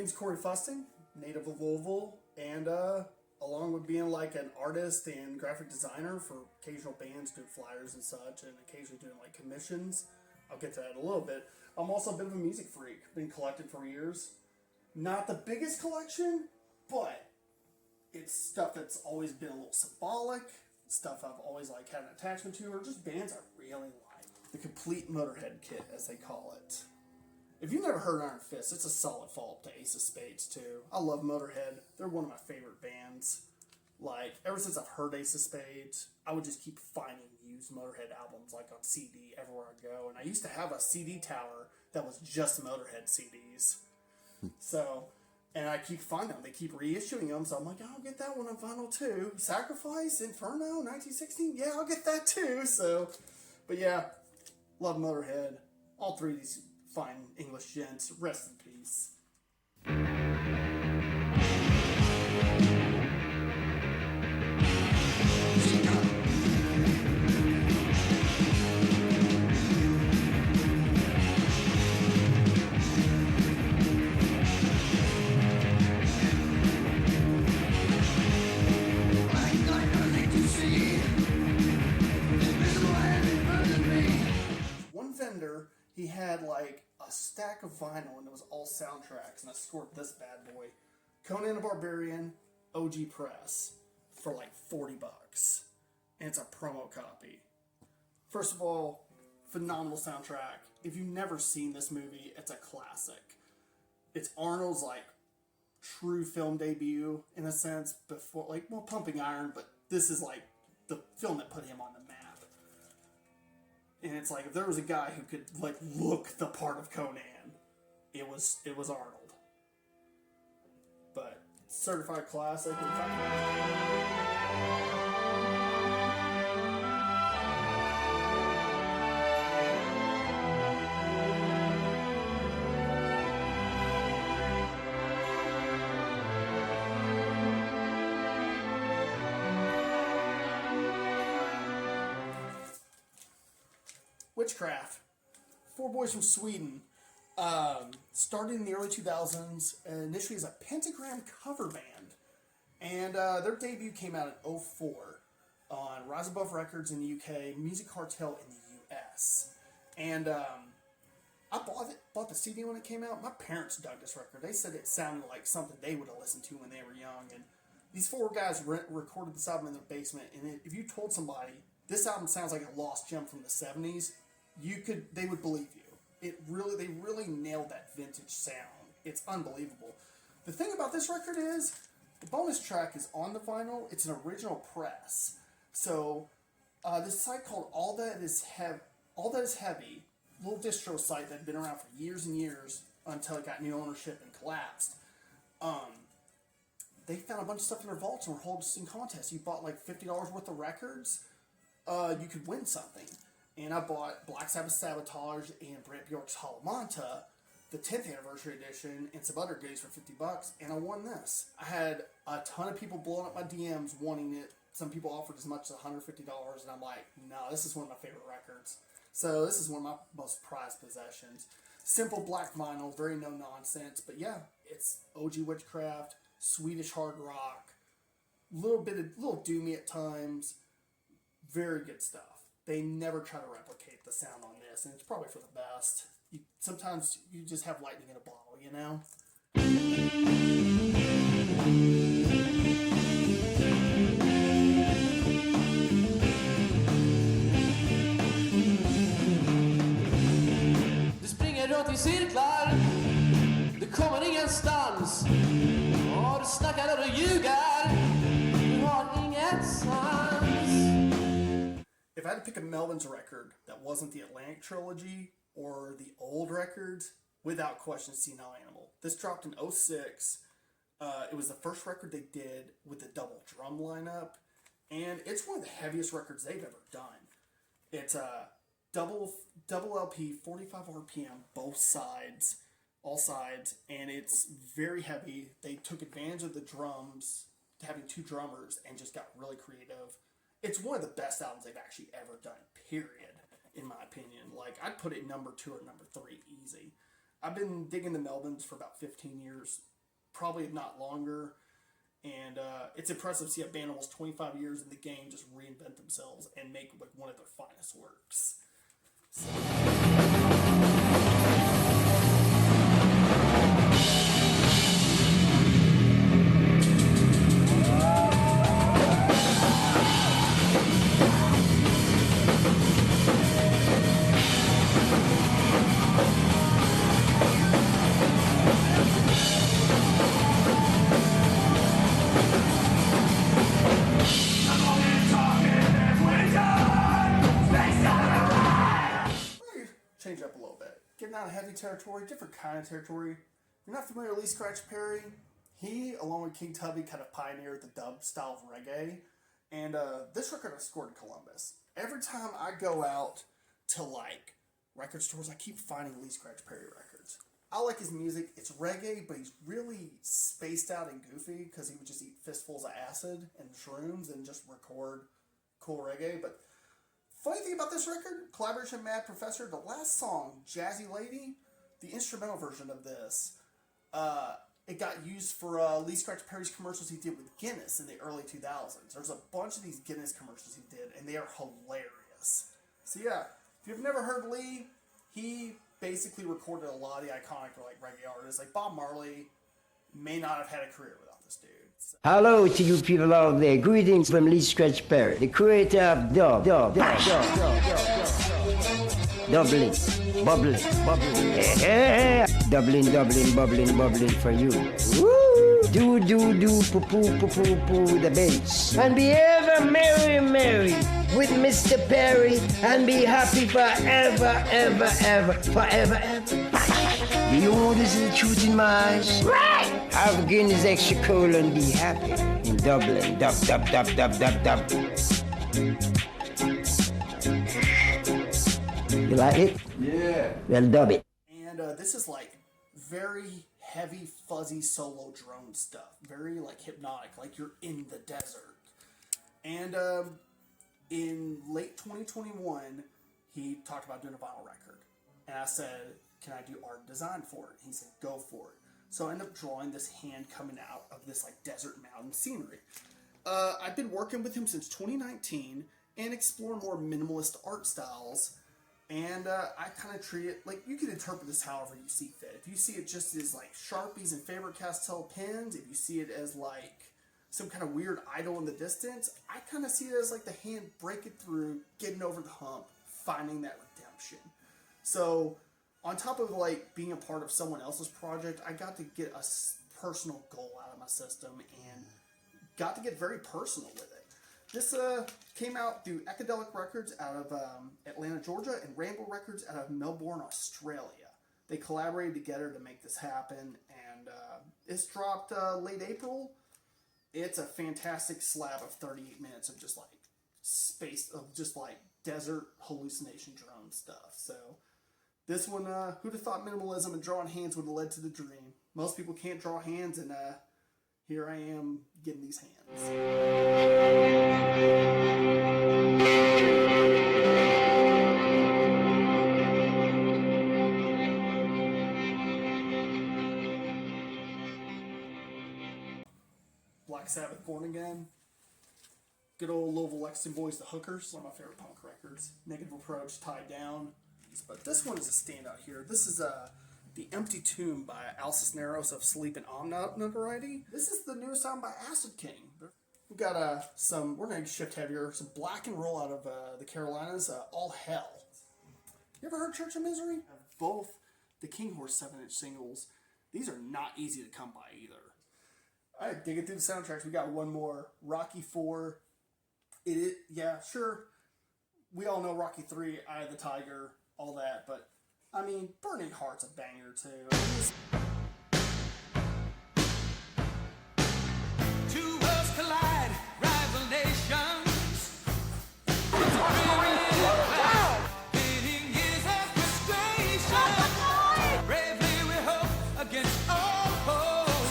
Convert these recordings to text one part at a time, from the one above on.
name's Corey Fusting, native of Louisville, and along with being like an artist and graphic designer for occasional bands, doing flyers and such, and occasionally doing like commissions. I'll get to that in a little bit. I'm also a bit of a music freak. Been collecting for years. Not the biggest collection, but it's stuff that's always been a little symbolic, stuff I've always like had an attachment to, or just bands I really like. The complete Motorhead kit, as they call it. If you've never heard Iron Fist, it's a solid follow-up to Ace of Spades, too. I love Motorhead. They're one of my favorite bands. Like, ever since I've heard Ace of Spades, I would just keep finding used Motorhead albums, like on CD, everywhere I go. And I used to have a CD tower that was just Motorhead CDs. So, and I keep finding them. They keep reissuing them, so I'm like, I'll get that one on vinyl, too. Sacrifice, Inferno, 1916, yeah, I'll get that, too. So, but yeah, love Motorhead. All three of these fine English gents, rest in peace. One vendor, he had like a stack of vinyl and it was all soundtracks, and I scored this bad boy. Conan the Barbarian, OG Press, for like $40. And it's a promo copy. First of all, phenomenal soundtrack. If you've never seen this movie, it's a classic. It's Arnold's like true film debut in a sense, before like, well, Pumping Iron, but this is like the film that put him on the map. And it's like, if there was a guy who could like look the part of Conan, it was Arnold. But certified classic. Witchcraft. Four boys from Sweden. Started in the early 2000s, initially as a Pentagram cover band. And their debut came out in 2004 on Rise Above Records in the UK, Music Cartel in the US. And I bought the CD when it came out. My parents dug this record. They said it sounded like something they would have listened to when they were young. And these four guys recorded this album in their basement. And if you told somebody, this album sounds like a lost gem from the 70s, they would believe you. They really nailed that vintage sound. It's unbelievable. The thing about this record is, the bonus track is on the vinyl. It's an original press. So, this site called All That Is Heavy, little distro site that had been around for years and years until it got new ownership and collapsed. They found a bunch of stuff in their vaults and were holding contests. You bought like $50 worth of records, you could win something. And I bought Black Sabbath Sabotage and Brant Bjork's Hollow Manta, the 10th anniversary edition, and some other goodies for $50, and I won this. I had a ton of people blowing up my DMs wanting it. Some people offered as much as $150, and I'm like, no, this is one of my favorite records. So this is one of my most prized possessions. Simple black vinyl, very no nonsense, but yeah, it's OG Witchcraft, Swedish hard rock, little doomy at times, very good stuff. They never try to replicate the sound on this, and it's probably for the best. Sometimes you just have lightning in a bottle, you know? Du springer runt i cirklar, du kommer ingenstans. Och du snackar och du ljuger, du har inget sans. If I had to pick a Melvins record that wasn't the Atlantic Trilogy or the old records, without question, Senile Animal. This dropped in 2006. It was the first record they did with the double drum lineup, and it's one of the heaviest records they've ever done. It's a double LP, 45 RPM, both sides, all sides, and it's very heavy. They took advantage of the drums, having two drummers, and just got really creative. It's one of the best albums they've actually ever done, period, in my opinion. Like, I'd put it number 2 or number 3 easy. I've been digging the Melvins for about 15 years. probably not longer. And it's impressive to see a band almost 25 years in the game just reinvent themselves and make like one of their finest works. Change up a little bit. Getting out of heavy territory, different kind of territory. If you're not familiar with Lee Scratch Perry, he, along with King Tubby, kind of pioneered the dub style of reggae. And this record I scored in Columbus. Every time I go out to like record stores, I keep finding Lee Scratch Perry records. I like his music. It's reggae, but he's really spaced out and goofy because he would just eat fistfuls of acid and shrooms and just record cool reggae. But funny thing about this record, collaboration with Mad Professor, the last song, Jazzy Lady, the instrumental version of this, it got used for Lee Scratch Perry's commercials he did with Guinness in the early 2000s. There's a bunch of these Guinness commercials he did, and they are hilarious. So yeah, if you've never heard Lee, he basically recorded a lot of the iconic like reggae artists. Like Bob Marley may not have had a career without this dude. So. Hello to you people out there. Greetings from Lee Scratch Perry, the creator of Dublin, bubbling, yeah. Dublin, for you. Woo! Do, poo, the bass. And be ever merry with Mr. Perry, and be happy forever. You know this is the truth in my eyes? Right! Have Guinness extra cold and be happy in Dublin. Dub. You like it? Yeah. Well, dub it. And this is like very heavy, fuzzy solo drone stuff. Very like hypnotic, like you're in the desert. And in late 2021, he talked about doing a vinyl record. And I said, can I do art and design for it? He said, go for it. So I ended up drawing this hand coming out of this like desert mountain scenery. I've been working with him since 2019 and explore more minimalist art styles. And I kind of treat it like you can interpret this however you see fit. If you see it just as like Sharpies and Faber-Castell pens, if you see it as like some kind of weird idol in the distance, I kind of see it as like the hand breaking through, getting over the hump, finding that redemption. So on top of like being a part of someone else's project, I got to get a personal goal out of my system and got to get very personal with it. This came out through Ecadelic Records out of Atlanta, Georgia, and Rainbow Records out of Melbourne, Australia. They collaborated together to make this happen, and it's dropped late April. It's a fantastic slab of 38 minutes of just like space, of just like desert hallucination drone stuff. So this one, who'd have thought minimalism and drawing hands would have led to the dream? Most people can't draw hands, and here I am getting these hands. Black Sabbath, Born Again. Good old Louisville Lexington Boys, The Hookers. One of my favorite punk records. Negative Approach, Tied Down. But this one is a standout here. This is The Empty Tomb by Al Cisneros of Sleep and Om notoriety. This is the newest album by Acid King. We've got we're going to shift heavier, some black and roll out of the Carolinas, All Hell. You ever heard Church of Misery? Both the King Horse 7-inch singles. These are not easy to come by either. Alright, digging through the soundtracks, we got one more. Rocky IV. Yeah, sure. We all know Rocky III, Eye of the Tiger, all that, but I mean, Burning Heart's a banger too. Two worlds collide, rival nations. Winning is a frustration. Bravely we hope against all hope.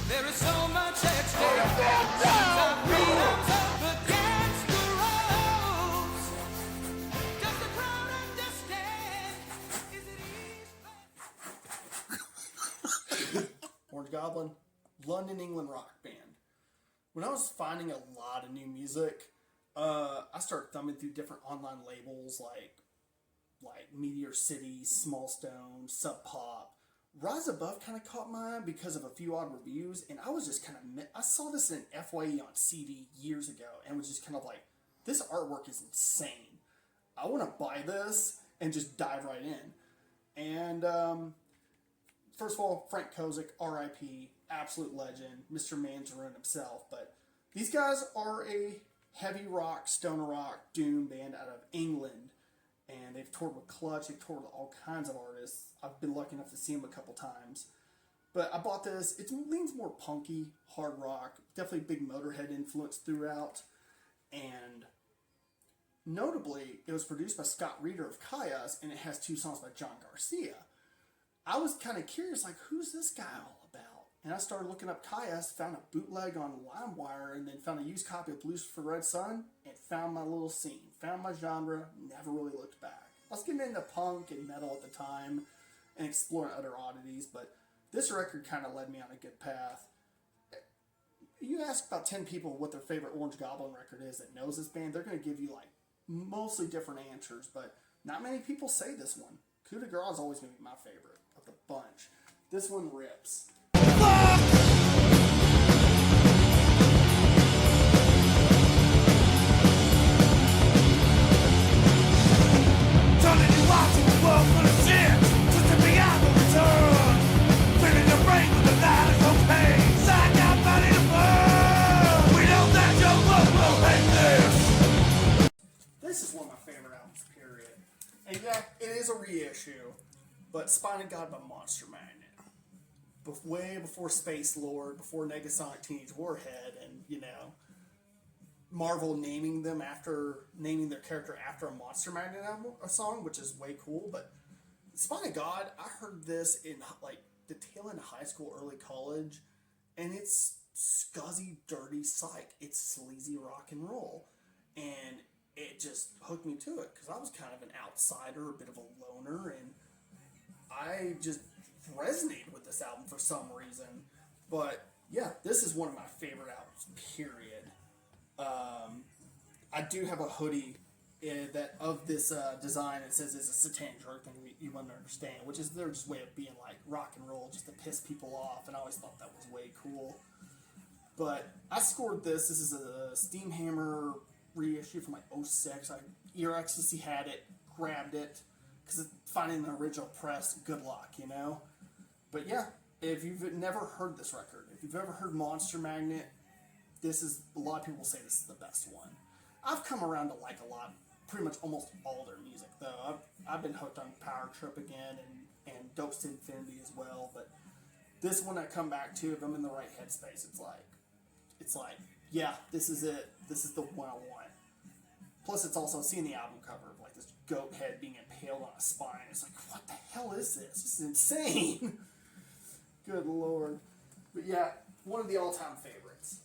There is so much at stake. Our freedoms up against the ropes. Does the crowd understand? Is it easy? Goblin, London, England rock band. When I was finding a lot of new music, I started thumbing through different online labels like Meteor City, Small Stone, Sub Pop. Rise Above kind of caught my eye because of a few odd reviews, and I was just kind of, I saw this in FYE on CD years ago, and was just kind of like, this artwork is insane. I want to buy this and just dive right in. And first of all, Frank Kozik, R.I.P., absolute legend, Mr. Mandarin himself. But these guys are a heavy rock, stoner rock, doom band out of England. And they've toured with Clutch, they've toured with all kinds of artists. I've been lucky enough to see them a couple times. But I bought this, it leans more punky, hard rock, definitely big Motorhead influence throughout. And notably, it was produced by Scott Reeder of Kaius, and it has 2 songs by John Garcia. I was kind of curious, like, who's this guy all about? And I started looking up Kaius, found a bootleg on LimeWire, and then found a used copy of Blues for Red Sun, and found my little scene, found my genre, never really looked back. I was getting into punk and metal at the time, and exploring other oddities, but this record kind of led me on a good path. You ask about 10 people what their favorite Orange Goblin record is that knows this band, they're going to give you, like, mostly different answers, but not many people say this one. Coup de Grace is always going to be my favorite of the bunch. This one rips. Turning you out to a world full of shit, twisting me out of return. Filling your brain with the light of cocaine. Psych out, body to burn. We know that your world will hate this. This is one of my favorite albums, period. And yeah, it is a reissue, but Spine of God by Monster Magnet. Way before Space Lord, before Negasonic Teenage Warhead, and, you know, Marvel naming their character after a Monster Magnet album, a song, which is way cool. But Spine of God, I heard this in like the tail end of high school, early college, and it's scuzzy, dirty psych. It's sleazy rock and roll, and it just hooked me to it because I was kind of an outsider, a bit of a loner, and I just resonated with this album for some reason. But yeah, this is one of my favorite albums, period. I do have a hoodie that of this design. It says it's a satanic drug thing you wouldn't understand, which is their just way of being like rock and roll, just to piss people off, and I always thought that was way cool. But I scored this. This is a Steamhammer reissue from like 06. Ear Ecstasy had it, grabbed it, because finding an original press, good luck, you know? But yeah, if you've never heard this record, if you've ever heard Monster Magnet, this is, a lot of people say this is the best one. I've come around to like a lot, pretty much almost all their music, though. I've been hooked on Power Trip again and Dopes to Infinity as well, but this one I come back to, if I'm in the right headspace, it's like, yeah, this is it. This is the one I want. Plus, it's also seeing the album cover of like this goat head being impaled on a spine. It's like, what the hell is this? This is insane. Good Lord. But yeah, one of the all-time favorites.